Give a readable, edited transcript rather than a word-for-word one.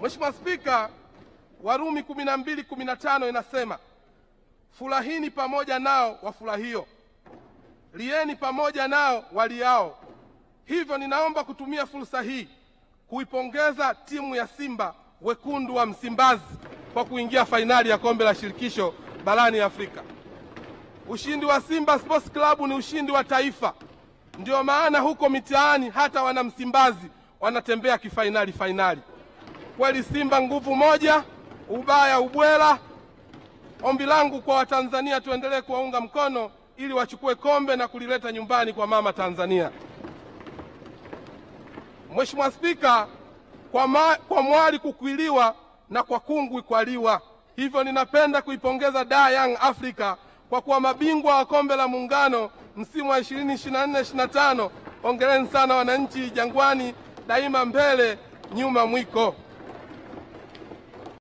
Mheshimiwa Spika, Warumi 12:15 inasema, furahini pamoja nao wafurahio, lieni pamoja nao waliao. Hivyo ninaomba kutumia fursa hii kuipongeza timu ya Simba Wekundu wa Msimbazi kwa kuingia fainali ya kombe la shirikisho barani Afrika. Ushindi wa Simba Sports Club ni ushindi wa taifa. Ndio maana huko mitaani hata wana Msimbazi wanatembea fainali. Kweli Simba nguvu moja, ubaya ubwela. Ombi langu kwa Watanzania, tuendelee kuwaunga mkono ili wachukue kombe na kulileta nyumbani kwa mama Tanzania. Mheshimiwa Spika, kwa mwali kukwiliwa na kwa kungwi kwaliwa. Hivyo ninapenda kuipongeza Young Africa kwa kuwa mabingwa wa kombe la Muungano msimu wa 2024-25. Hongereni sana wananchi Jangwani, daima mbele, nyuma mwiko.